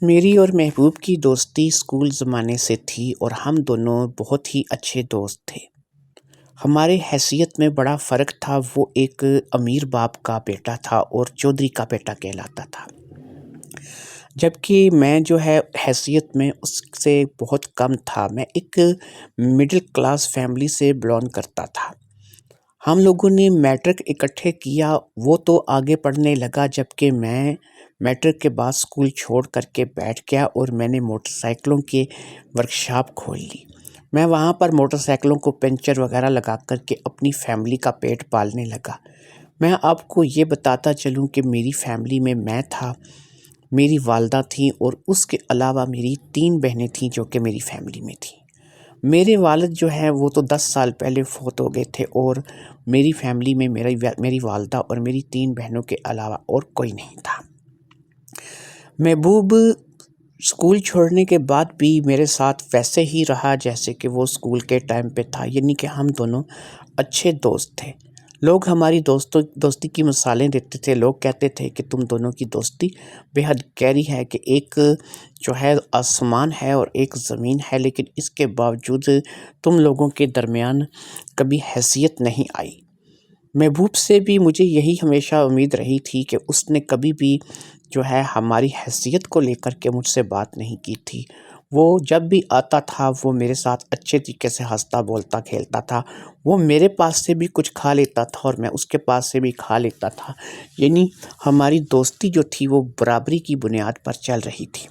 میری اور محبوب کی دوستی اسکول زمانے سے تھی اور ہم دونوں بہت ہی اچھے دوست تھے۔ ہمارے حیثیت میں بڑا فرق تھا، وہ ایک امیر باپ کا بیٹا تھا اور چودھری کا بیٹا کہلاتا تھا، جبکہ میں جو ہے حیثیت میں اس سے بہت کم تھا۔ میں ایک مڈل کلاس فیملی سے بلانگ کرتا تھا۔ ہم لوگوں نے میٹرک اکٹھے کیا، وہ تو آگے پڑھنے لگا جبکہ میں میٹرک کے بعد اسکول چھوڑ کر کے بیٹھ گیا اور میں نے موٹر سائیکلوں کے ورکشاپ کھول لی۔ میں وہاں پر موٹر سائیکلوں کو پنچر وغیرہ لگا کر کے اپنی فیملی کا پیٹ پالنے لگا۔ میں آپ کو یہ بتاتا چلوں کہ میری فیملی میں تھا، میری والدہ تھیں اور اس کے علاوہ میری 3 بہنیں تھیں جو کہ میری فیملی میں تھیں۔ میرے والد جو ہیں وہ تو 10 سال پہلے فوت ہو گئے تھے اور میری فیملی میں میری والدہ اور میری 3 بہنوں کے علاوہ اور کوئی نہیں تھا۔ محبوب اسکول چھوڑنے کے بعد بھی میرے ساتھ ویسے ہی رہا جیسے کہ وہ اسکول کے ٹائم پہ تھا، یعنی کہ ہم دونوں اچھے دوست تھے۔ لوگ ہماری دوستی کی مثالیں دیتے تھے، لوگ کہتے تھے کہ تم دونوں کی دوستی بے حد گہری ہے، کہ ایک جو ہے آسمان ہے اور ایک زمین ہے، لیکن اس کے باوجود تم لوگوں کے درمیان کبھی حیثیت نہیں آئی۔ محبوب سے بھی مجھے یہی ہمیشہ امید رہی تھی کہ اس نے کبھی بھی جو ہے ہماری حیثیت کو لے کر کے مجھ سے بات نہیں کی تھی۔ وہ جب بھی آتا تھا وہ میرے ساتھ اچھے طریقے سے ہنستا بولتا کھیلتا تھا، وہ میرے پاس سے بھی کچھ کھا لیتا تھا اور میں اس کے پاس سے بھی کھا لیتا تھا، یعنی ہماری دوستی جو تھی وہ برابری کی بنیاد پر چل رہی تھی۔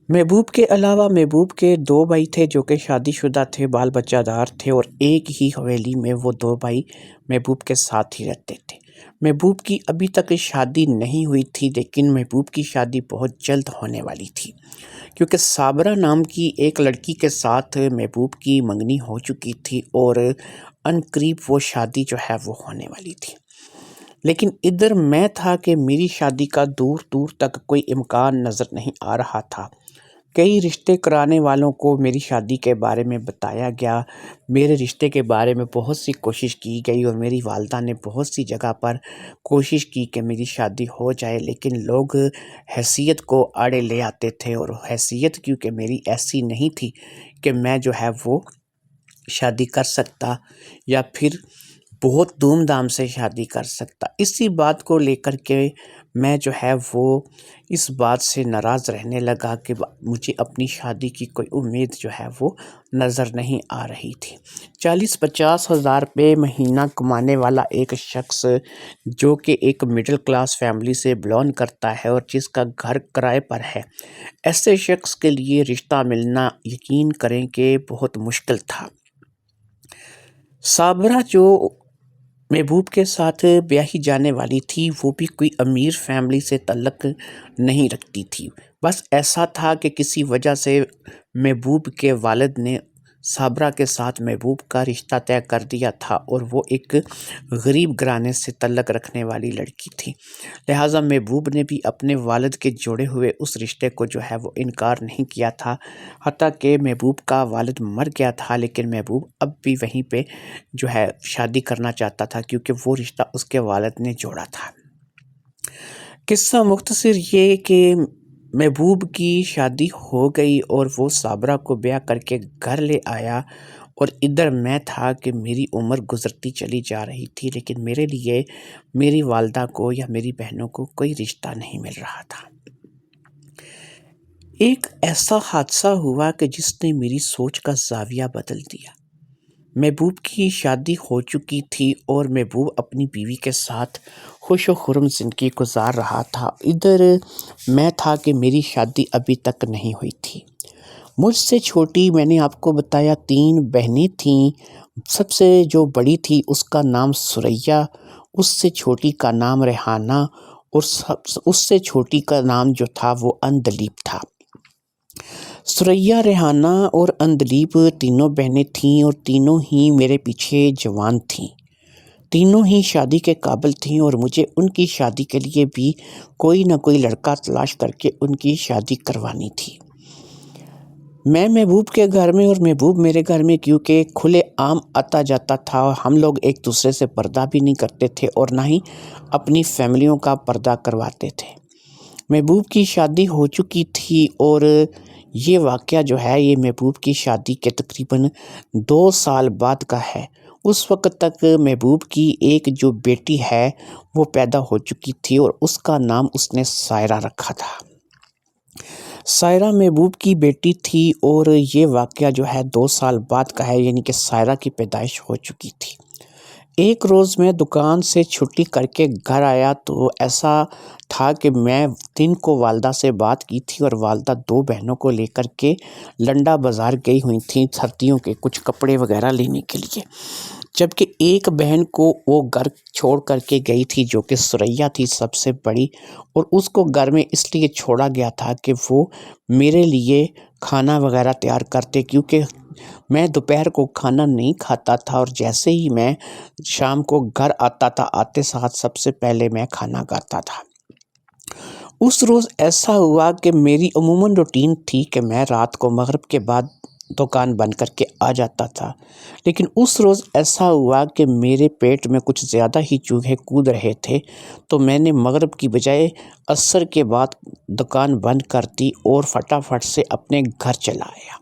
محبوب کے علاوہ محبوب کے 2 بھائی تھے جو کہ شادی شدہ تھے، بال بچہ دار تھے، اور ایک ہی حویلی میں وہ 2 بھائی محبوب کے ساتھ ہی رہتے تھے۔ محبوب کی ابھی تک شادی نہیں ہوئی تھی، لیکن محبوب کی شادی بہت جلد ہونے والی تھی، کیونکہ صابرہ نام کی ایک لڑکی کے ساتھ محبوب کی منگنی ہو چکی تھی اور عنقریب وہ شادی جو ہے وہ ہونے والی تھی۔ لیکن ادھر میں تھا کہ میری شادی کا دور دور تک کوئی امکان نظر نہیں آ رہا تھا۔ کئی رشتے کرانے والوں کو میری شادی کے بارے میں بتایا گیا، میرے رشتے کے بارے میں بہت سی کوشش کی گئی اور میری والدہ نے بہت سی جگہ پر کوشش کی کہ میری شادی ہو جائے، لیکن لوگ حیثیت کو آڑے لے آتے تھے، اور حیثیت کیونکہ میری ایسی نہیں تھی کہ میں جو ہے وہ شادی کر سکتا یا پھر بہت دھوم دھام سے شادی کر سکتا۔ اسی بات کو لے کر کے میں جو ہے وہ اس بات سے ناراض رہنے لگا کہ مجھے اپنی شادی کی کوئی امید جو ہے وہ نظر نہیں آ رہی تھی۔ 40-50 ہزار روپے مہینہ کمانے والا ایک شخص جو کہ ایک مڈل کلاس فیملی سے بلانگ کرتا ہے اور جس کا گھر کرائے پر ہے، ایسے شخص کے لیے رشتہ ملنا یقین کریں کہ بہت مشکل تھا۔ صابرہ جو محبوب کے ساتھ بیاہی جانے والی تھی وہ بھی کوئی امیر فیملی سے تعلق نہیں رکھتی تھی، بس ایسا تھا کہ کسی وجہ سے محبوب کے والد نے صابرہ کے ساتھ محبوب کا رشتہ طے کر دیا تھا اور وہ ایک غریب گھرانے سے تعلق رکھنے والی لڑکی تھی، لہٰذا محبوب نے بھی اپنے والد کے جوڑے ہوئے اس رشتے کو جو ہے وہ انکار نہیں کیا تھا، حتیٰ کہ محبوب کا والد مر گیا تھا، لیکن محبوب اب بھی وہیں پہ جو ہے شادی کرنا چاہتا تھا کیونکہ وہ رشتہ اس کے والد نے جوڑا تھا۔ قصہ مختصر یہ کہ محبوب کی شادی ہو گئی اور وہ صابرہ کو بیاہ کر کے گھر لے آیا، اور ادھر میں تھا کہ میری عمر گزرتی چلی جا رہی تھی، لیکن میرے لیے میری والدہ کو یا میری بہنوں کو کوئی رشتہ نہیں مل رہا تھا۔ ایک ایسا حادثہ ہوا کہ جس نے میری سوچ کا زاویہ بدل دیا۔ محبوب کی شادی ہو چکی تھی اور محبوب اپنی بیوی کے ساتھ خوش و خرم زندگی گزار رہا تھا، ادھر میں تھا کہ میری شادی ابھی تک نہیں ہوئی تھی۔ مجھ سے چھوٹی، میں نے آپ کو بتایا، 3 بہنیں تھیں۔ سب سے جو بڑی تھی اس کا نام ثریا، اس سے چھوٹی کا نام ریحانہ، اور اس سے چھوٹی کا نام جو تھا وہ اندلیب تھا۔ ثریا، ریحانہ اور اندلیب تینوں بہنیں تھیں اور تینوں ہی میرے پیچھے جوان تھیں، تینوں ہی شادی کے قابل تھیں، اور مجھے ان کی شادی کے لیے بھی کوئی نہ کوئی لڑکا تلاش کر کے ان کی شادی کروانی تھی۔ میں محبوب کے گھر میں اور محبوب میرے گھر میں کیونکہ کھلے عام آتا جاتا تھا، ہم لوگ ایک دوسرے سے پردہ بھی نہیں کرتے تھے اور نہ ہی اپنی فیملیوں کا پردہ کرواتے تھے۔ محبوب کی شادی ہو چکی تھی اور یہ واقعہ جو ہے یہ محبوب کی شادی کے تقریباً 2 سال بعد کا ہے۔ اس وقت تک محبوب کی ایک جو بیٹی ہے وہ پیدا ہو چکی تھی اور اس کا نام اس نے سائرہ رکھا تھا۔ سائرہ محبوب کی بیٹی تھی اور یہ واقعہ جو ہے 2 سال بعد کا ہے، یعنی کہ سائرہ کی پیدائش ہو چکی تھی۔ ایک روز میں دکان سے چھٹی کر کے گھر آیا تو ایسا تھا کہ میں دن کو والدہ سے بات کی تھی اور والدہ 2 بہنوں کو لے کر کے لنڈا بازار گئی ہوئی تھیں سردیوں کے کچھ کپڑے وغیرہ لینے کے لیے، جبکہ ایک بہن کو وہ گھر چھوڑ کر کے گئی تھی جو کہ سریا تھی سب سے بڑی، اور اس کو گھر میں اس لیے چھوڑا گیا تھا کہ وہ میرے لیے کھانا وغیرہ تیار کرتے، کیونکہ میں دوپہر کو کھانا نہیں کھاتا تھا اور جیسے ہی میں شام کو گھر آتا تھا آتے ساتھ سب سے پہلے میں کھانا کھاتا تھا۔ اس روز ایسا ہوا کہ میری عموماً روٹین تھی کہ میں رات کو مغرب کے بعد دکان بند کر کے آ جاتا تھا، لیکن اس روز ایسا ہوا کہ میرے پیٹ میں کچھ زیادہ ہی چوہے کود رہے تھے، تو میں نے مغرب کی بجائے عصر کے بعد دکان بند کر دی اور فٹافٹ سے اپنے گھر چلا آیا۔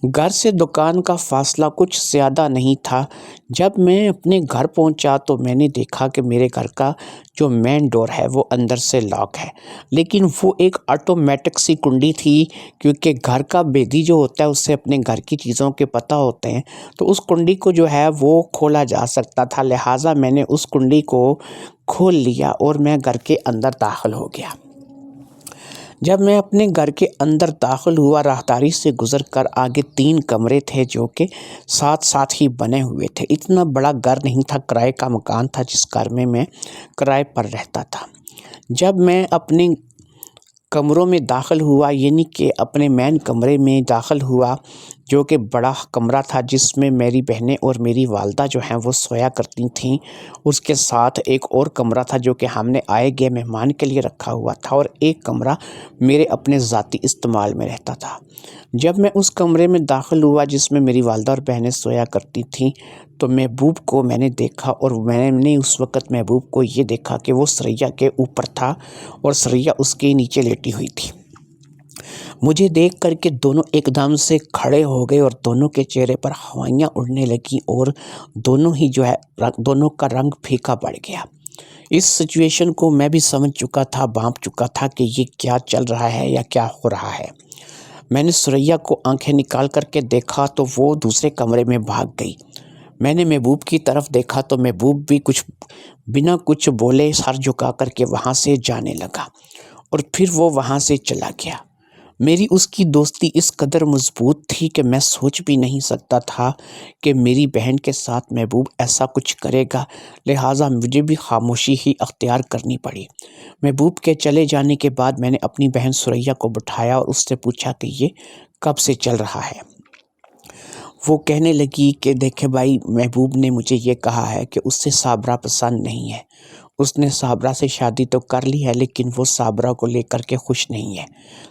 گھر سے دکان کا فاصلہ کچھ زیادہ نہیں تھا۔ جب میں اپنے گھر پہنچا تو میں نے دیکھا کہ میرے گھر کا جو مین ڈور ہے وہ اندر سے لاک ہے، لیکن وہ ایک آٹومیٹک سی کنڈی تھی، کیونکہ گھر کا بیدی جو ہوتا ہے اس سے اپنے گھر کی چیزوں کے پتہ ہوتے ہیں، تو اس کنڈی کو جو ہے وہ کھولا جا سکتا تھا، لہٰذا میں نے اس کنڈی کو کھول لیا اور میں گھر کے اندر داخل ہو گیا۔ جب میں اپنے گھر کے اندر داخل ہوا، راہداری سے گزر کر آگے 3 کمرے تھے جو کہ ساتھ ساتھ ہی بنے ہوئے تھے۔ اتنا بڑا گھر نہیں تھا، کرائے کا مکان تھا جس گھر میں کرائے پر رہتا تھا۔ جب میں اپنے کمروں میں داخل ہوا، یعنی کہ اپنے مین کمرے میں داخل ہوا جو کہ بڑا کمرہ تھا جس میں میری بہنیں اور میری والدہ جو ہیں وہ سویا کرتی تھیں، اس کے ساتھ ایک اور کمرہ تھا جو کہ ہم نے آئے گئے مہمان کے لیے رکھا ہوا تھا، اور ایک کمرہ میرے اپنے ذاتی استعمال میں رہتا تھا۔ جب میں اس کمرے میں داخل ہوا جس میں میری والدہ اور بہنیں سویا کرتی تھیں تو محبوب کو میں نے دیکھا، اور میں نے اس وقت محبوب کو یہ دیکھا کہ وہ سریا کے اوپر تھا اور سریا اس کے نیچے لیٹی ہوئی تھی۔ مجھے دیکھ کر کے دونوں ایک دم سے کھڑے ہو گئے اور دونوں کے چہرے پر ہوائیاں اڑنے لگیں اور دونوں ہی جو ہے دونوں کا رنگ پھیکا پڑ گیا۔ اس سچویشن کو میں بھی سمجھ چکا تھا، بھانپ چکا تھا کہ یہ کیا چل رہا ہے یا کیا ہو رہا ہے۔ میں نے سریا کو آنکھیں نکال کر کے دیکھا تو وہ دوسرے کمرے میں بھاگ گئی۔ میں نے محبوب کی طرف دیکھا تو محبوب بھی بنا کچھ بولے سر جھکا کر کے وہاں سے جانے لگا اور پھر وہ وہاں سے چلا گیا۔ میری اس کی دوستی اس قدر مضبوط تھی کہ میں سوچ بھی نہیں سکتا تھا کہ میری بہن کے ساتھ محبوب ایسا کچھ کرے گا، لہٰذا مجھے بھی خاموشی ہی اختیار کرنی پڑی۔ محبوب کے چلے جانے کے بعد میں نے اپنی بہن سریا کو بٹھایا اور اس سے پوچھا کہ یہ کب سے چل رہا ہے۔ وہ کہنے لگی کہ دیکھے بھائی، محبوب نے مجھے یہ کہا ہے کہ اس سے صابرہ پسند نہیں ہے، اس نے صابرہ سے شادی تو کر لی ہے لیکن وہ صابرہ کو لے کر کے خوش نہیں ہے۔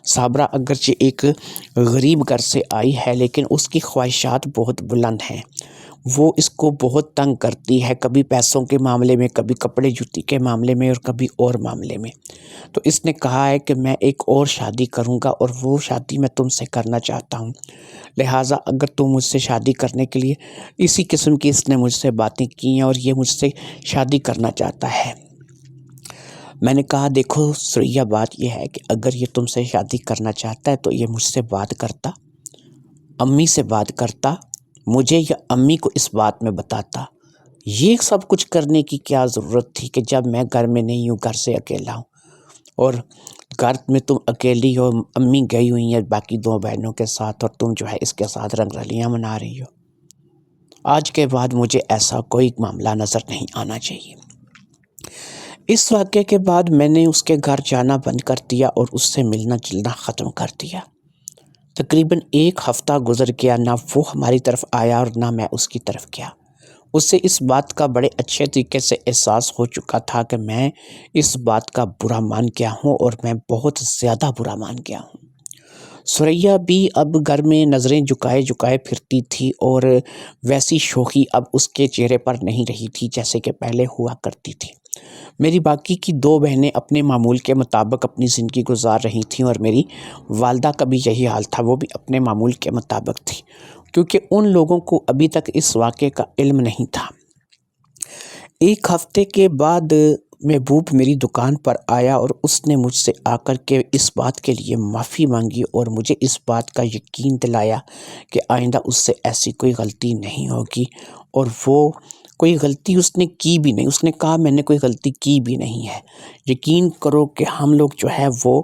صابرہ اگرچہ ایک غریب گھر سے آئی ہے لیکن اس کی خواہشات بہت بلند ہیں، وہ اس کو بہت تنگ کرتی ہے، کبھی پیسوں کے معاملے میں، کبھی کپڑے جوتی کے معاملے میں اور کبھی اور معاملے میں۔ تو اس نے کہا ہے کہ میں ایک اور شادی کروں گا اور وہ شادی میں تم سے کرنا چاہتا ہوں، لہٰذا اگر تم مجھ سے شادی کرنے کے لیے، اسی قسم کی اس نے مجھ سے باتیں کی ہیں اور یہ مجھ سے شادی کرنا چاہتا ہے۔ میں نے کہا دیکھو سریا، بات یہ ہے کہ اگر یہ تم سے شادی کرنا چاہتا ہے تو یہ مجھ سے بات کرتا، امی سے بات کرتا، مجھے یا امی کو اس بات میں بتاتا۔ یہ سب کچھ کرنے کی کیا ضرورت تھی کہ جب میں گھر میں نہیں ہوں، گھر سے اکیلا ہوں، اور گھر میں تم اکیلی ہو، امی گئی ہوئی ہیں باقی 2 بہنوں کے ساتھ اور تم جو ہے اس کے ساتھ رنگ رلیاں منا رہی ہو۔ آج کے بعد مجھے ایسا کوئی معاملہ نظر نہیں آنا چاہیے۔ اس واقعے کے بعد میں نے اس کے گھر جانا بند کر دیا اور اس سے ملنا جلنا ختم کر دیا۔ تقریباً 1 ہفتہ گزر گیا، نہ وہ ہماری طرف آیا اور نہ میں اس کی طرف گیا۔ اس سے اس بات کا بڑے اچھے طریقے سے احساس ہو چکا تھا کہ میں اس بات کا برا مان گیا ہوں اور میں بہت زیادہ برا مان گیا ہوں۔ سریا بھی اب گھر میں نظریں جھکائے پھرتی تھی اور ویسی شوخی اب اس کے چہرے پر نہیں رہی تھی جیسے کہ پہلے ہوا کرتی تھی۔ میری باقی کی 2 بہنیں اپنے معمول کے مطابق اپنی زندگی گزار رہی تھیں اور میری والدہ کا بھی یہی حال تھا، وہ بھی اپنے معمول کے مطابق تھی، کیونکہ ان لوگوں کو ابھی تک اس واقعے کا علم نہیں تھا۔ ایک ہفتے کے بعد محبوب میری دکان پر آیا اور اس نے مجھ سے آ کر کے اس بات کے لیے معافی مانگی اور مجھے اس بات کا یقین دلایا کہ آئندہ اس سے ایسی کوئی غلطی نہیں ہوگی، اور وہ کوئی غلطی اس نے کی بھی نہیں۔ اس نے کہا میں نے کوئی غلطی کی بھی نہیں ہے، یقین کرو کہ ہم لوگ جو ہے وہ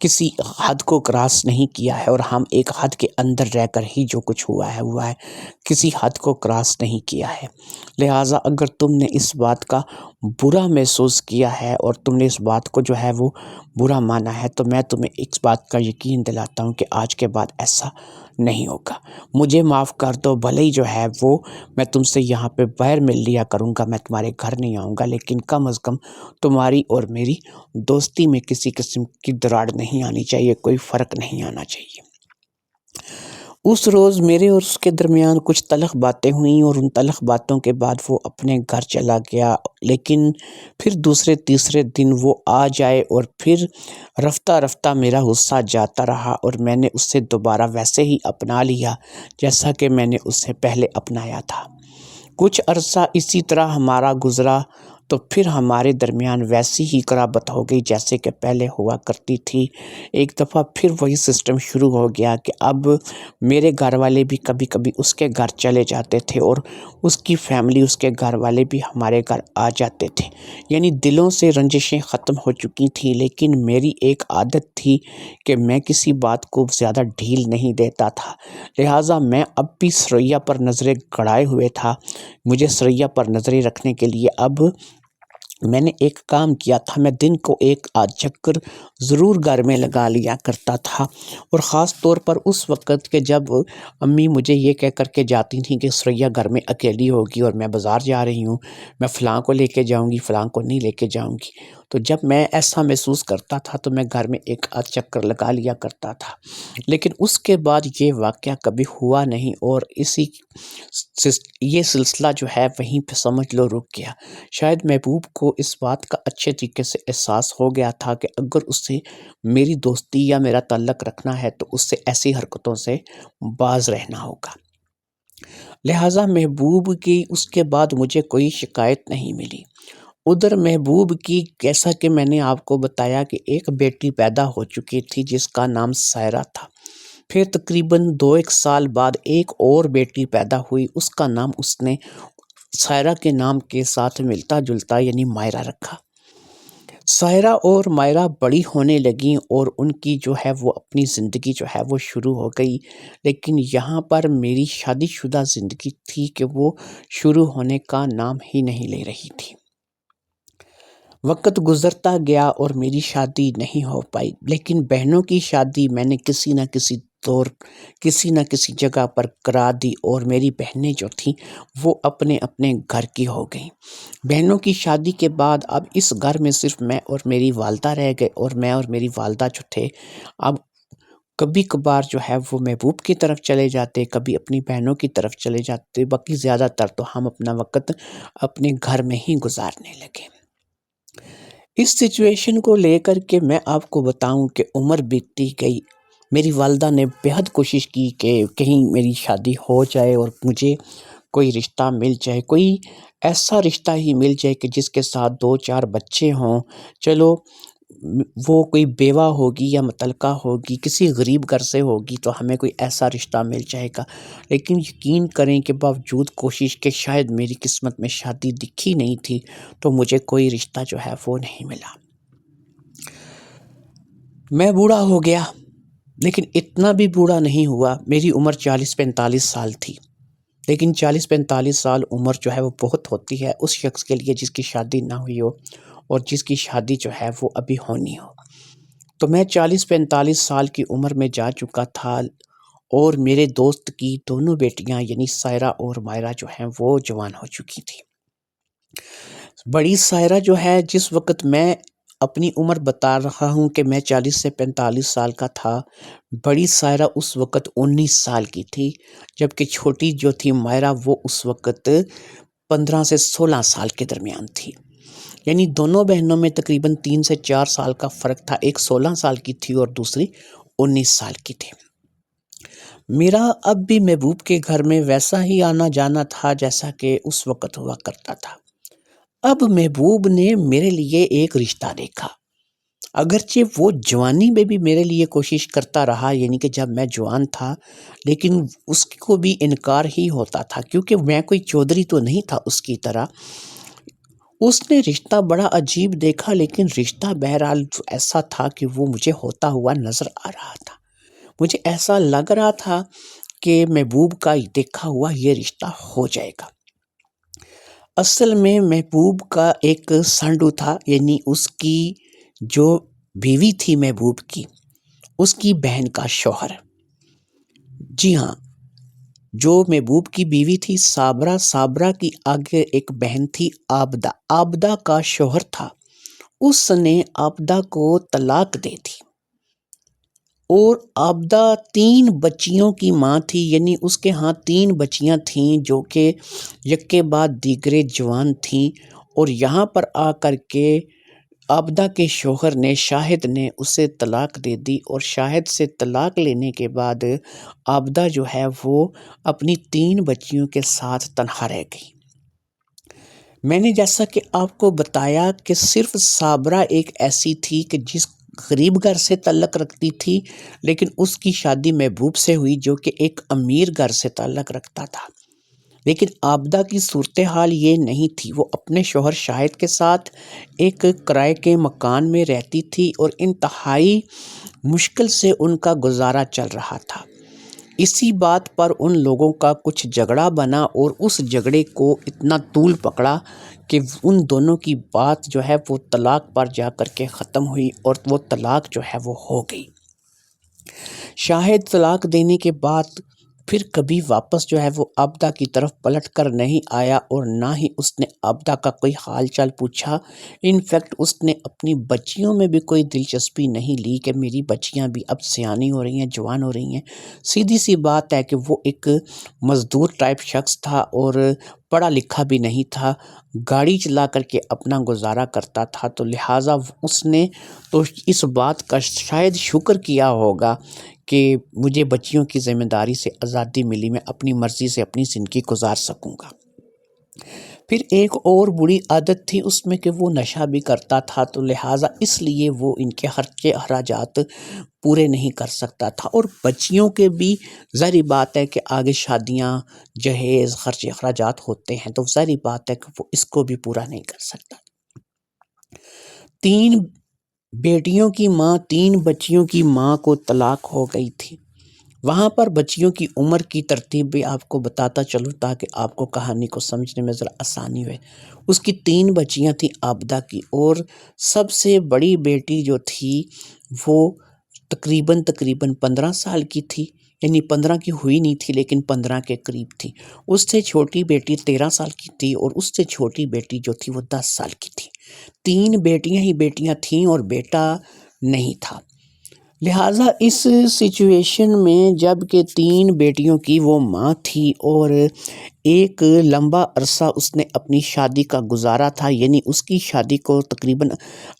کسی حد کو کراس نہیں کیا ہے، اور ہم ایک حد کے اندر رہ کر ہی جو کچھ ہوا ہے کسی حد کو کراس نہیں کیا ہے۔ لہٰذا اگر تم نے اس بات کا برا محسوس کیا ہے اور تم نے اس بات کو جو ہے وہ برا مانا ہے، تو میں تمہیں اس بات کا یقین دلاتا ہوں کہ آج کے بعد ایسا نہیں ہوگا۔ مجھے معاف کر دو، بھلے ہی جو ہے وہ میں تم سے یہاں پہ باہر مل لیا کروں گا، میں تمہارے گھر نہیں آؤں گا، لیکن کم از کم تمہاری اور میری دوستی میں کسی قسم کی دراڑ نہیں آنی چاہیے، کوئی فرق نہیں آنا چاہیے۔ اس روز میرے اور اس کے درمیان کچھ تلخ باتیں ہوئیں، اور ان تلخ باتوں کے بعد وہ اپنے گھر چلا گیا، لیکن پھر دوسرے تیسرے دن وہ آ جائے اور پھر رفتہ رفتہ میرا غصہ جاتا رہا، اور میں نے اس سے دوبارہ ویسے ہی اپنا لیا جیسا کہ میں نے اس سے پہلے اپنایا تھا۔ کچھ عرصہ اسی طرح ہمارا گزرا تو پھر ہمارے درمیان ویسی ہی قرابت ہو گئی جیسے کہ پہلے ہوا کرتی تھی۔ ایک دفعہ پھر وہی سسٹم شروع ہو گیا کہ اب میرے گھر والے بھی کبھی کبھی اس کے گھر چلے جاتے تھے، اور اس کی فیملی، اس کے گھر والے بھی ہمارے گھر آ جاتے تھے۔ یعنی دلوں سے رنجشیں ختم ہو چکی تھیں، لیکن میری ایک عادت تھی کہ میں کسی بات کو زیادہ ڈھیل نہیں دیتا تھا، لہٰذا میں اب بھی سریا پر نظریں گڑائے ہوئے تھا۔ مجھے سریا پر نظریں رکھنے کے لیے اب میں نے ایک کام کیا تھا، میں دن کو ایک آدھ چکر ضرور گھر میں لگا لیا کرتا تھا، اور خاص طور پر اس وقت کہ جب امی مجھے یہ کہہ کر کے جاتی تھیں کہ سریا گھر میں اکیلی ہوگی اور میں بازار جا رہی ہوں، میں فلاں کو لے کے جاؤں گی، فلاں کو نہیں لے کے جاؤں گی۔ تو جب میں ایسا محسوس کرتا تھا تو میں گھر میں ایک آدھ چکر لگا لیا کرتا تھا، لیکن اس کے بعد یہ واقعہ کبھی ہوا نہیں، اور یہ سلسلہ جو ہے وہیں پہ سمجھ لو رک گیا۔ شاید محبوب کو اس بات کا اچھے طریقے سے احساس ہو گیا تھا کہ اگر اس سے میری دوستی یا میرا تعلق رکھنا ہے تو اس سے ایسی حرکتوں سے باز رہنا ہوگا۔ لہٰذا محبوب کی اس کے بعد مجھے کوئی شکایت نہیں ملی۔ ادھر محبوب کی، جیسا کہ میں نے آپ کو بتایا کہ ایک بیٹی پیدا ہو چکی تھی جس کا نام سائرہ تھا، پھر تقریباً 2-1 سال بعد ایک اور بیٹی پیدا ہوئی، اس کا نام اس نے سائرہ کے نام کے ساتھ ملتا جلتا یعنی مائرہ رکھا۔ سائرہ اور مائرہ بڑی ہونے لگیں اور ان کی جو ہے وہ اپنی زندگی جو ہے وہ شروع ہو گئی، لیکن یہاں پر میری شادی شدہ زندگی تھی کہ وہ شروع ہونے کا نام ہی نہیں لے رہی تھی۔ وقت گزرتا گیا اور میری شادی نہیں ہو پائی، لیکن بہنوں کی شادی میں نے کسی نہ کسی طور، کسی نہ کسی جگہ پر کرا دی، اور میری بہنیں جو تھیں وہ اپنے اپنے گھر کی ہو گئیں۔ بہنوں کی شادی کے بعد اب اس گھر میں صرف میں اور میری والدہ رہ گئے، اور میں اور میری والدہ جو تھے اب کبھی کبھار جو ہے وہ محبوب کی طرف چلے جاتے، کبھی اپنی بہنوں کی طرف چلے جاتے، باقی زیادہ تر تو ہم اپنا وقت اپنے گھر میں ہی گزارنے لگے۔ اس سچویشن کو لے کر کے میں آپ کو بتاؤں کہ عمر بیتتی گئی، میری والدہ نے بہت کوشش کی کہ کہیں میری شادی ہو جائے اور مجھے کوئی رشتہ مل جائے، کوئی ایسا رشتہ ہی مل جائے کہ جس کے ساتھ 2-4 بچے ہوں، چلو وہ کوئی بیوہ ہوگی یا مطلقہ ہوگی، کسی غریب گھر سے ہوگی تو ہمیں کوئی ایسا رشتہ مل جائے گا، لیکن یقین کریں کہ باوجود کوشش کے شاید میری قسمت میں شادی دکھی نہیں تھی، تو مجھے کوئی رشتہ جو ہے وہ نہیں ملا۔ میں بوڑھا ہو گیا، لیکن اتنا بھی بوڑھا نہیں ہوا۔ میری عمر 40-45 سال تھی، لیکن 40-45 سال عمر جو ہے وہ بہت ہوتی ہے اس شخص کے لیے جس کی شادی نہ ہوئی ہو اور جس کی شادی جو ہے وہ ابھی ہونی ہو۔ تو میں 40-45 سال کی عمر میں جا چکا تھا، اور میرے دوست کی دونوں بیٹیاں یعنی سائرہ اور مائرہ جو ہیں وہ جوان ہو چکی تھی۔ بڑی سائرہ جو ہے، جس وقت میں اپنی عمر بتا رہا ہوں کہ میں 40 سے 45 سال کا تھا، بڑی سائرہ اس وقت 19 سال کی تھی، جبکہ چھوٹی جو تھی مائرہ وہ اس وقت 15 سے 16 سال کے درمیان تھی۔ یعنی دونوں بہنوں میں تقریباً 3 سے 4 سال کا فرق تھا، ایک 16 سال کی تھی اور دوسری 19 سال کی تھی۔ میرا اب بھی محبوب کے گھر میں ویسا ہی آنا جانا تھا جیسا کہ اس وقت ہوا کرتا تھا۔ اب محبوب نے میرے لیے ایک رشتہ دیکھا، اگرچہ وہ جوانی میں بھی میرے لیے کوشش کرتا رہا، یعنی کہ جب میں جوان تھا، لیکن اس کو بھی انکار ہی ہوتا تھا کیونکہ میں کوئی چودھری تو نہیں تھا اس کی طرح۔ اس نے رشتہ بڑا عجیب دیکھا، لیکن رشتہ بہرحال ایسا تھا کہ وہ مجھے ہوتا ہوا نظر آ رہا تھا۔ مجھے ایسا لگ رہا تھا کہ محبوب کا دیکھا ہوا یہ رشتہ ہو جائے گا۔ اصل میں محبوب کا ایک سانڈو تھا، یعنی اس کی جو بیوی تھی محبوب کی، اس کی بہن کا شوہر۔ جی ہاں، جو محبوب کی بیوی تھی صابرہ کی آگے ایک بہن تھی عابدہ کا شوہر تھا۔ اس نے عابدہ کو طلاق دے دی اور عابدہ 3 بچیوں کی ماں تھی، یعنی اس کے ہاں 3 بچیاں تھیں جو کہ یک کے بعد دیگرے جوان تھیں، اور یہاں پر آ کر کے عابدہ کے شوہر نے شاہد نے اسے طلاق دے دی، اور شاہد سے طلاق لینے کے بعد عابدہ جو ہے وہ اپنی 3 بچیوں کے ساتھ تنہا رہ گئی۔ میں نے جیسا کہ آپ کو بتایا کہ صرف صابرہ ایک ایسی تھی کہ جس غریب گھر سے تعلق رکھتی تھی، لیکن اس کی شادی محبوب سے ہوئی جو کہ ایک امیر گھر سے تعلق رکھتا تھا۔ لیکن عابدہ کی صورتحال یہ نہیں تھی، وہ اپنے شوہر شاہد کے ساتھ ایک کرائے کے مکان میں رہتی تھی اور انتہائی مشکل سے ان کا گزارا چل رہا تھا۔ اسی بات پر ان لوگوں کا کچھ جھگڑا بنا اور اس جھگڑے کو اتنا طول پکڑا کہ ان دونوں کی بات جو ہے وہ طلاق پر جا کر کے ختم ہوئی، اور وہ طلاق جو ہے وہ ہو گئی۔ شاہد طلاق دینے کے بعد پھر کبھی واپس جو ہے وہ عابدہ کی طرف پلٹ کر نہیں آیا، اور نہ ہی اس نے عابدہ کا کوئی حال چال پوچھا۔ انفیکٹ اس نے اپنی بچیوں میں بھی کوئی دلچسپی نہیں لی کہ میری بچیاں بھی اب سیانی ہو رہی ہیں، جوان ہو رہی ہیں۔ سیدھی سی بات ہے کہ وہ ایک مزدور ٹائپ شخص تھا اور پڑھا لکھا بھی نہیں تھا، گاڑی چلا کر کے اپنا گزارا کرتا تھا، تو لہٰذا اس نے تو اس بات کا شاید شکر کیا ہوگا کہ مجھے بچیوں کی ذمہ داری سے آزادی ملی، میں اپنی مرضی سے اپنی زندگی گزار سکوں گا۔ پھر ایک اور بری عادت تھی اس میں کہ وہ نشہ بھی کرتا تھا، تو لہٰذا اس لیے وہ ان کے خرچے اخراجات پورے نہیں کر سکتا تھا، اور بچیوں کے بھی ظاہری بات ہے کہ آگے شادیاں، جہیز، خرچے اخراجات ہوتے ہیں، تو ظاہری بات ہے کہ وہ اس کو بھی پورا نہیں کر سکتا۔ 3 بیٹیوں کی ماں، 3 بچیوں کی ماں کو طلاق ہو گئی تھی۔ وہاں پر بچیوں کی عمر کی ترتیب بھی آپ کو بتاتا چلوں تاکہ آپ کو کہانی کو سمجھنے میں ذرا آسانی ہوئے۔ اس کی 3 بچیاں تھیں عابدہ کی، اور سب سے بڑی بیٹی جو تھی وہ تقریباً 15 سال کی تھی، یعنی 15 کی ہوئی نہیں تھی لیکن 15 کے قریب تھی۔ اس سے چھوٹی بیٹی 13 سال کی تھی، اور اس سے چھوٹی بیٹی جو تھی وہ 10 سال کی تھی۔ 3 بیٹیاں ہی بیٹیاں تھیں اور بیٹا نہیں تھا۔ لہٰذا اس سچویشن میں جب کہ 3 بیٹیوں کی وہ ماں تھی اور ایک لمبا عرصہ اس نے اپنی شادی کا گزارا تھا، یعنی اس کی شادی کو تقریباً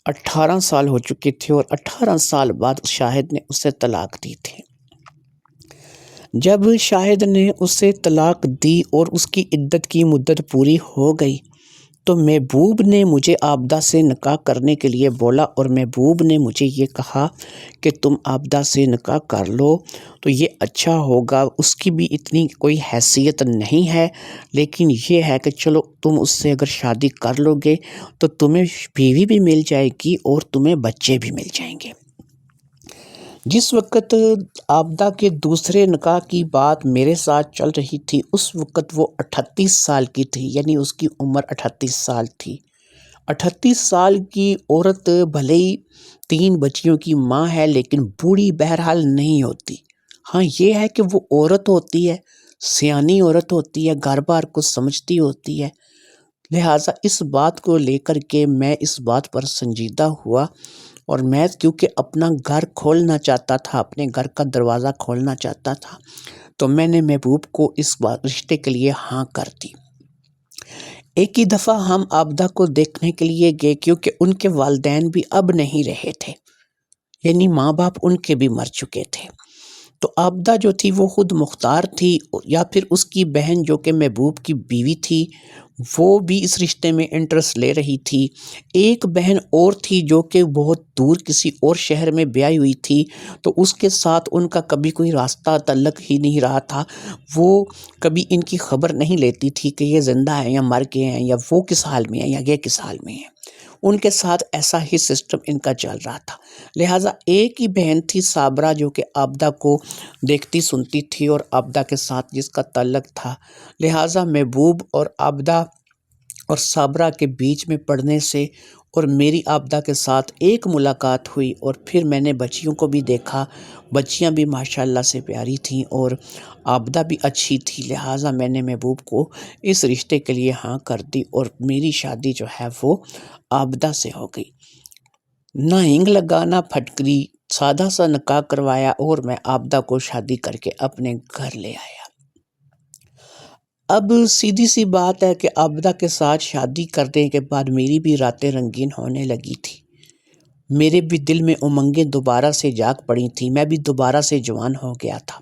18 سال ہو چکے تھے، اور 18 سال بعد شاہد نے اسے طلاق دی تھی۔ جب شاہد نے اسے طلاق دی اور اس کی عدت کی مدت پوری ہو گئی تو محبوب نے مجھے عابدہ سے نکاح کرنے کے لیے بولا، اور محبوب نے مجھے یہ کہا کہ تم عابدہ سے نکاح کر لو تو یہ اچھا ہوگا، اس کی بھی اتنی کوئی حیثیت نہیں ہے، لیکن یہ ہے کہ چلو تم اس سے اگر شادی کر لو گے تو تمہیں بیوی بھی مل جائے گی اور تمہیں بچے بھی مل جائیں گے۔ جس وقت عابدہ کے دوسرے نکاح کی بات میرے ساتھ چل رہی تھی اس وقت وہ 38 سال کی تھی، یعنی اس کی عمر 38 سال تھی۔ 38 سال کی عورت بھلے ہی 3 بچیوں کی ماں ہے لیکن بوڑھی بہرحال نہیں ہوتی۔ ہاں یہ ہے کہ وہ عورت ہوتی ہے، سیانی عورت ہوتی ہے، گھر بار کو سمجھتی ہوتی ہے۔ لہٰذا اس بات کو لے کر کے میں اس بات پر سنجیدہ ہوا، اور میں کیونکہ اپنا گھر کھولنا چاہتا تھا، اپنے گھر کا دروازہ کھولنا چاہتا تھا، تو میں نے محبوب کو اس رشتے کے لیے ہاں کر دی۔ ایک ہی دفعہ ہم آبدہ کو دیکھنے کے لیے گئے کیونکہ ان کے والدین بھی اب نہیں رہے تھے، یعنی ماں باپ ان کے بھی مر چکے تھے۔ تو آبدہ جو تھی وہ خود مختار تھی، یا پھر اس کی بہن جو کہ محبوب کی بیوی تھی وہ بھی اس رشتے میں انٹرسٹ لے رہی تھی۔ ایک بہن اور تھی جو کہ بہت دور کسی اور شہر میں بیاہی ہوئی تھی، تو اس کے ساتھ ان کا کبھی کوئی راستہ تعلق ہی نہیں رہا تھا۔ وہ کبھی ان کی خبر نہیں لیتی تھی کہ یہ زندہ ہیں یا مر گئے ہیں، یا وہ کس حال میں ہیں یا یہ کس حال میں ہیں۔ ان کے ساتھ ایسا ہی سسٹم ان کا چل رہا تھا۔ لہٰذا ایک ہی بہن تھی صابرہ جو کہ آبدہ کو دیکھتی سنتی تھی اور آبدہ کے ساتھ جس کا تعلق تھا۔ لہٰذا محبوب اور آبدہ اور صابرہ کے بیچ میں پڑھنے سے اور میری آبدہ کے ساتھ ایک ملاقات ہوئی، اور پھر میں نے بچیوں کو بھی دیکھا۔ بچیاں بھی ماشاءاللہ سے پیاری تھیں اور آبدہ بھی اچھی تھی، لہٰذا میں نے محبوب کو اس رشتے کے لیے ہاں کر دی، اور میری شادی جو ہے وہ آبدہ سے ہو گئی۔ نہ ہنگ لگا نہ پھٹکری، سادہ سا نکاح کروایا اور میں آبدہ کو شادی کر کے اپنے گھر لے آیا۔ اب سیدھی سی بات ہے کہ آبدہ کے ساتھ شادی کرنے کے بعد میری بھی راتیں رنگین ہونے لگی تھی۔ میرے بھی دل میں امنگیں دوبارہ سے جاگ پڑی تھیں، میں بھی دوبارہ سے جوان ہو گیا تھا۔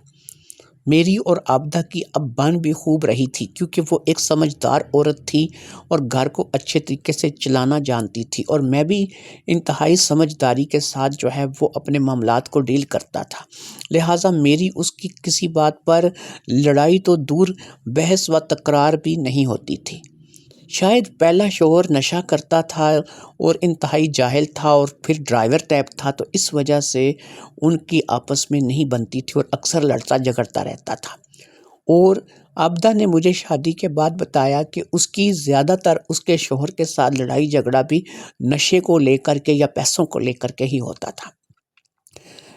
میری اور آبدہ کی اب بن بھی خوب رہی تھی، کیونکہ وہ ایک سمجھدار عورت تھی اور گھر کو اچھے طریقے سے چلانا جانتی تھی، اور میں بھی انتہائی سمجھداری کے ساتھ جو ہے وہ اپنے معاملات کو ڈیل کرتا تھا۔ لہٰذا میری اس کی کسی بات پر لڑائی تو دور، بحث و تکرار بھی نہیں ہوتی تھی۔ شاید پہلا شوہر نشہ کرتا تھا اور انتہائی جاہل تھا، اور پھر ڈرائیور ٹائپ تھا، تو اس وجہ سے ان کی آپس میں نہیں بنتی تھی اور اکثر لڑتا جھگڑتا رہتا تھا۔ اور آبدہ نے مجھے شادی کے بعد بتایا کہ اس کی زیادہ تر اس کے شوہر کے ساتھ لڑائی جھگڑا بھی نشے کو لے کر کے یا پیسوں کو لے کر کے ہی ہوتا تھا۔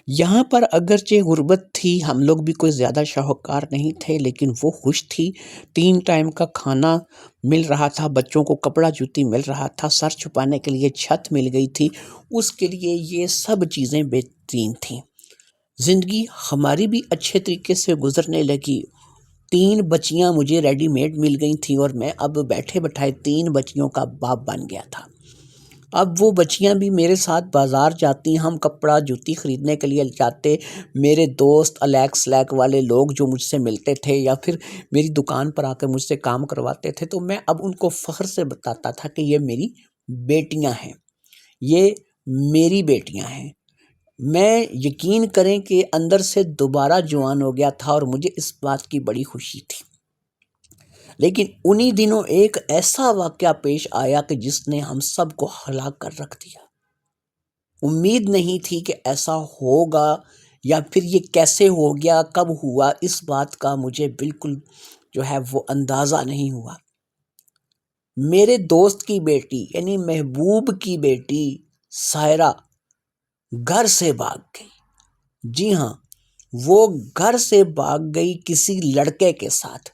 یہاں پر اگرچہ غربت تھی، ہم لوگ بھی کوئی زیادہ شاہکار نہیں تھے، لیکن وہ خوش تھی۔ 3 ٹائم کا کھانا مل رہا تھا، بچوں کو کپڑا جوتی مل رہا تھا، سر چھپانے کے لیے چھت مل گئی تھی، اس کے لیے یہ سب چیزیں بہترین تھیں۔ زندگی ہماری بھی اچھے طریقے سے گزرنے لگی۔ 3 بچیاں مجھے ریڈی میڈ مل گئی تھیں، اور میں اب بیٹھے بٹھائے 3 بچیوں کا باپ بن گیا تھا۔ اب وہ بچیاں بھی میرے ساتھ بازار جاتی، ہم کپڑا جوتی خریدنے کے لیے جاتے۔ میرے دوست الیک سلیک والے لوگ جو مجھ سے ملتے تھے یا پھر میری دکان پر آ کے مجھ سے کام کرواتے تھے، تو میں اب ان کو فخر سے بتاتا تھا کہ یہ میری بیٹیاں ہیں، یہ میری بیٹیاں ہیں۔ میں یقین کریں کہ اندر سے دوبارہ جوان ہو گیا تھا، اور مجھے اس بات کی بڑی خوشی تھی۔ لیکن انہی دنوں ایک ایسا واقعہ پیش آیا کہ جس نے ہم سب کو ہلا کر رکھ دیا۔ امید نہیں تھی کہ ایسا ہوگا، یا پھر یہ کیسے ہو گیا، کب ہوا، اس بات کا مجھے بالکل جو ہے وہ اندازہ نہیں ہوا۔ میرے دوست کی بیٹی یعنی محبوب کی بیٹی سائرہ گھر سے بھاگ گئی۔ جی ہاں، وہ گھر سے بھاگ گئی کسی لڑکے کے ساتھ۔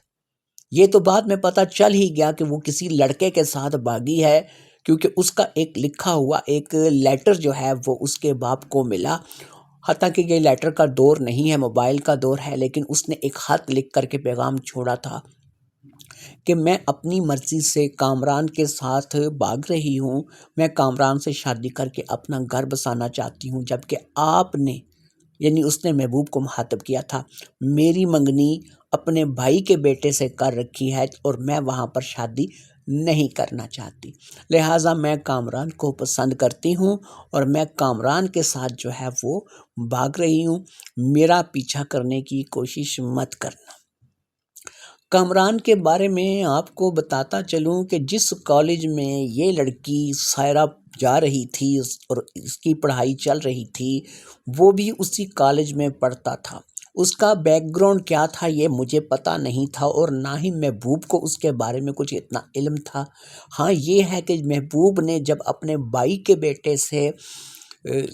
یہ تو بعد میں پتہ چل ہی گیا کہ وہ کسی لڑکے کے ساتھ بھاگی ہے، کیونکہ اس کا ایک لکھا ہوا ایک لیٹر جو ہے وہ اس کے باپ کو ملا۔ حتیٰ کہ یہ لیٹر کا دور نہیں ہے، موبائل کا دور ہے، لیکن اس نے ایک خط لکھ کر کے پیغام چھوڑا تھا کہ میں اپنی مرضی سے کامران کے ساتھ بھاگ رہی ہوں، میں کامران سے شادی کر کے اپنا گھر بسانا چاہتی ہوں، جبکہ آپ نے، یعنی اس نے محبوب کو مخاطب کیا تھا، میری منگنی اپنے بھائی کے بیٹے سے کر رکھی ہے اور میں وہاں پر شادی نہیں کرنا چاہتی، لہٰذا میں کامران کو پسند کرتی ہوں اور میں کامران کے ساتھ جو ہے وہ بھاگ رہی ہوں، میرا پیچھا کرنے کی کوشش مت کرنا۔ کامران کے بارے میں آپ کو بتاتا چلوں کہ جس کالج میں یہ لڑکی سائرہ جا رہی تھی اور اس کی پڑھائی چل رہی تھی، وہ بھی اسی کالج میں پڑھتا تھا۔ اس کا بیک گراؤنڈ کیا تھا یہ مجھے پتہ نہیں تھا، اور نہ ہی محبوب کو اس کے بارے میں کچھ اتنا علم تھا۔ ہاں یہ ہے کہ محبوب نے جب اپنے بھائی کے بیٹے سے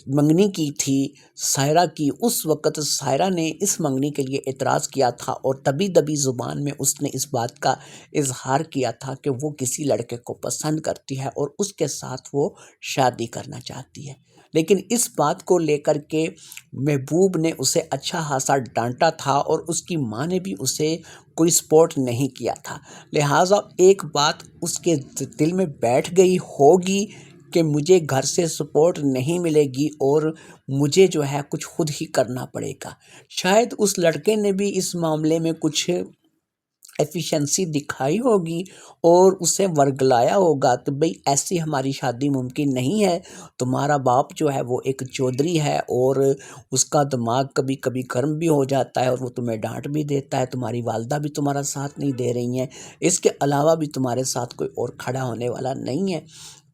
منگنی کی تھی سائرہ کی، اس وقت سائرہ نے اس منگنی کے لیے اعتراض کیا تھا، اور دبی دبی زبان میں اس نے اس بات کا اظہار کیا تھا کہ وہ کسی لڑکے کو پسند کرتی ہے اور اس کے ساتھ وہ شادی کرنا چاہتی ہے۔ لیکن اس بات کو لے کر کے محبوب نے اسے اچھا خاصا ڈانٹا تھا اور اس کی ماں نے بھی اسے کوئی سپورٹ نہیں کیا تھا، لہٰذا ایک بات اس کے دل میں بیٹھ گئی ہوگی کہ مجھے گھر سے سپورٹ نہیں ملے گی اور مجھے جو ہے کچھ خود ہی کرنا پڑے گا۔ شاید اس لڑکے نے بھی اس معاملے میں کچھ ایفیشنسی دکھائی ہوگی اور اسے ورگلایا ہوگا کہ بھئی ایسی ہماری شادی ممکن نہیں ہے، تمہارا باپ جو ہے وہ ایک چودھری ہے اور اس کا دماغ کبھی کبھی گرم بھی ہو جاتا ہے اور وہ تمہیں ڈانٹ بھی دیتا ہے، تمہاری والدہ بھی تمہارا ساتھ نہیں دے رہی ہیں، اس کے علاوہ بھی تمہارے ساتھ کوئی اور کھڑا ہونے والا نہیں ہے،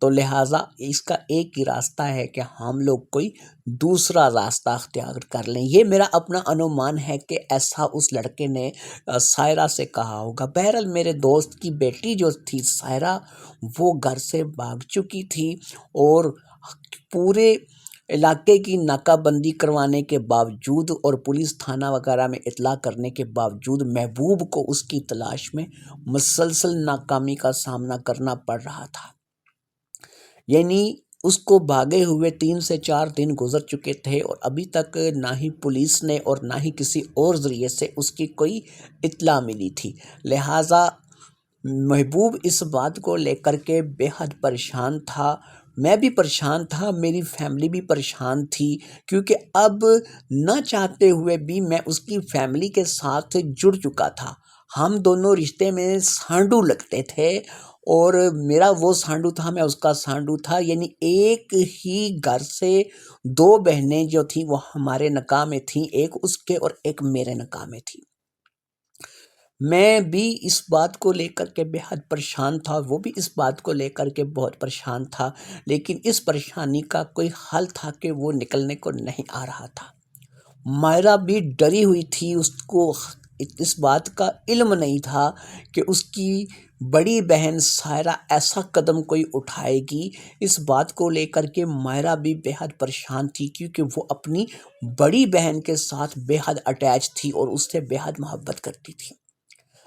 تو لہٰذا اس کا ایک ہی راستہ ہے کہ ہم لوگ کوئی دوسرا راستہ اختیار کر لیں۔ یہ میرا اپنا انومان ہے کہ ایسا اس لڑکے نے سائرہ سے کہا ہوگا۔ بہرحال میرے دوست کی بیٹی جو تھی سائرہ، وہ گھر سے بھاگ چکی تھی اور پورے علاقے کی ناکہ بندی کروانے کے باوجود اور پولیس تھانہ وغیرہ میں اطلاع کرنے کے باوجود محبوب کو اس کی تلاش میں مسلسل ناکامی کا سامنا کرنا پڑ رہا تھا۔ یعنی اس کو بھاگے ہوئے 3 سے 4 دن گزر چکے تھے اور ابھی تک نہ ہی پولیس نے اور نہ ہی کسی اور ذریعے سے اس کی کوئی اطلاع ملی تھی، لہٰذا محبوب اس بات کو لے کر کے بے حد پریشان تھا، میں بھی پریشان تھا، میری فیملی بھی پریشان تھی، کیونکہ اب نہ چاہتے ہوئے بھی میں اس کی فیملی کے ساتھ جڑ چکا تھا، ہم دونوں رشتے میں سانڈو لگتے تھے اور میرا وہ سانڈو تھا، میں اس کا سانڈو تھا، یعنی ایک ہی گھر سے 2 بہنیں جو تھیں وہ ہمارے نکاح میں تھیں، ایک اس کے اور ایک میرے نکاح میں تھی۔ میں بھی اس بات کو لے کر کے بے حد پریشان تھا، وہ بھی اس بات کو لے کر کے بہت پریشان تھا، لیکن اس پریشانی کا کوئی حل تھا کہ وہ نکلنے کو نہیں آ رہا تھا۔ مائرہ بھی ڈری ہوئی تھی، اس کو اس بات کا علم نہیں تھا کہ اس کی بڑی بہن سائرہ ایسا قدم کوئی اٹھائے گی، اس بات کو لے کر کے مائرہ بھی بے حد پریشان تھی، کیونکہ وہ اپنی بڑی بہن کے ساتھ بے حد اٹیچ تھی اور اس سے بے حد محبت کرتی تھی،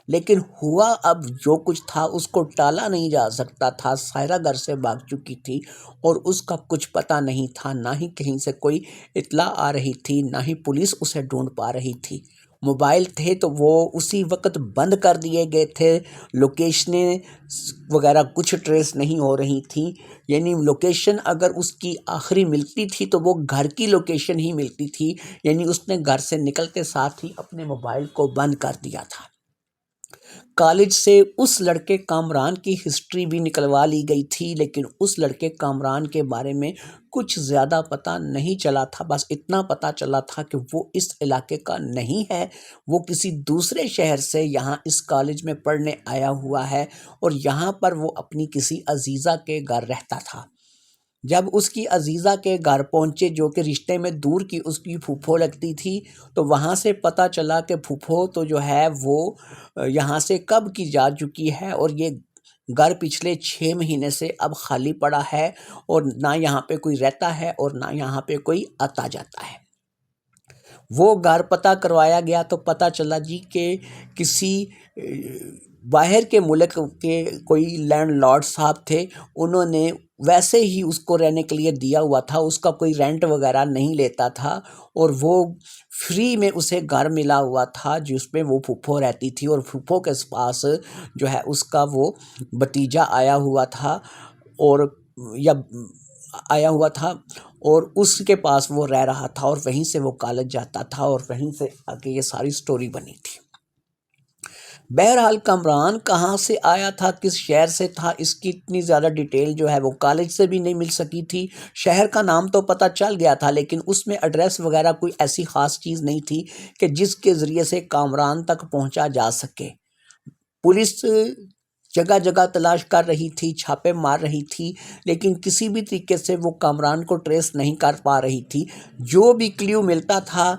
لیکن ہوا اب جو کچھ تھا اس کو ٹالا نہیں جا سکتا تھا۔ سائرہ گھر سے بھاگ چکی تھی اور اس کا کچھ پتہ نہیں تھا، نہ ہی کہیں سے کوئی اطلاع آ رہی تھی، نہ ہی پولیس اسے ڈھونڈ پا رہی تھی، موبائل تھے تو وہ اسی وقت بند کر دیے گئے تھے، لوکیشنیں وغیرہ کچھ ٹریس نہیں ہو رہی تھیں، یعنی لوکیشن اگر اس کی آخری ملتی تھی تو وہ گھر کی لوکیشن ہی ملتی تھی، یعنی اس نے گھر سے نکلتے ساتھ ہی اپنے موبائل کو بند کر دیا تھا۔ کالج سے اس لڑکے کامران کی ہسٹری بھی نکلوا لی گئی تھی، لیکن اس لڑکے کامران کے بارے میں کچھ زیادہ پتہ نہیں چلا تھا، بس اتنا پتہ چلا تھا کہ وہ اس علاقے کا نہیں ہے، وہ کسی دوسرے شہر سے یہاں اس کالج میں پڑھنے آیا ہوا ہے اور یہاں پر وہ اپنی کسی عزیزہ کے گھر رہتا تھا۔ جب اس کی عزیزہ کے گھر پہنچے، جو کہ رشتے میں دور کی اس کی پھوپھو لگتی تھی، تو وہاں سے پتہ چلا کہ پھوپھو تو جو ہے وہ یہاں سے کب کی جا چکی ہے اور یہ گھر پچھلے 6 مہینے سے اب خالی پڑا ہے اور نہ یہاں پہ کوئی رہتا ہے اور نہ یہاں پہ کوئی آتا جاتا ہے۔ وہ گھر پتہ کروایا گیا تو پتہ چلا جی کہ کسی باہر کے ملک کے کوئی لینڈ لارڈ صاحب تھے، انہوں نے ویسے ہی اس کو رہنے کے لیے دیا ہوا تھا، اس کا کوئی رینٹ وغیرہ نہیں لیتا تھا اور وہ فری میں اسے گھر ملا ہوا تھا جس میں وہ پھوپھو رہتی تھی اور پھوپھو کے پاس جو ہے اس کا وہ بھتیجا آیا ہوا تھا اور یا آیا ہوا تھا اور اس کے پاس وہ رہ رہا تھا اور وہیں سے وہ کالج جاتا تھا اور وہیں سے آگے یہ ساری سٹوری بنی تھی۔ بہرحال کامران کہاں سے آیا تھا، کس شہر سے تھا، اس کی اتنی زیادہ ڈیٹیل جو ہے وہ کالج سے بھی نہیں مل سکی تھی۔ شہر کا نام تو پتہ چل گیا تھا لیکن اس میں ایڈریس وغیرہ کوئی ایسی خاص چیز نہیں تھی کہ جس کے ذریعے سے کامران تک پہنچا جا سکے۔ پولیس جگہ جگہ تلاش کر رہی تھی، چھاپے مار رہی تھی، لیکن کسی بھی طریقے سے وہ کامران کو ٹریس نہیں کر پا رہی تھی۔ جو بھی کلیو ملتا تھا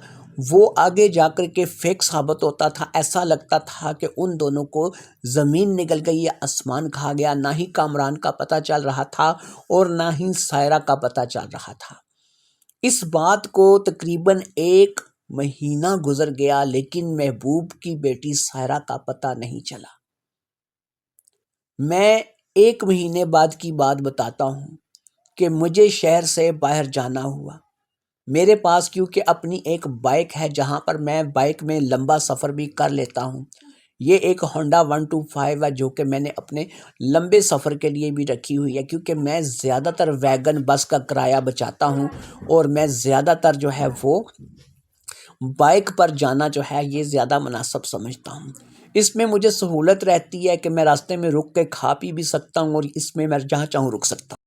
وہ آگے جا کر کے فیک ثابت ہوتا تھا، ایسا لگتا تھا کہ ان دونوں کو زمین نگل گئی یا آسمان کھا گیا، نہ ہی کامران کا پتہ چل رہا تھا اور نہ ہی سائرہ کا پتہ چل رہا تھا۔ اس بات کو تقریباً 1 مہینہ گزر گیا لیکن محبوب کی بیٹی سائرہ کا پتہ نہیں چلا۔ میں 1 مہینے بعد کی بات بتاتا ہوں کہ مجھے شہر سے باہر جانا ہوا۔ میرے پاس کیونکہ اپنی ایک بائک ہے جہاں پر میں بائک میں لمبا سفر بھی کر لیتا ہوں۔ یہ ایک ہونڈا 125 ہے جو کہ میں نے اپنے لمبے سفر کے لیے بھی رکھی ہوئی ہے، کیونکہ میں زیادہ تر ویگن بس کا کرایہ بچاتا ہوں اور میں زیادہ تر جو ہے وہ بائک پر جانا جو ہے یہ زیادہ مناسب سمجھتا ہوں۔ اس میں مجھے سہولت رہتی ہے کہ میں راستے میں رک کے کھا پی بھی سکتا ہوں اور اس میں جہاں چاہوں رک سکتا ہوں۔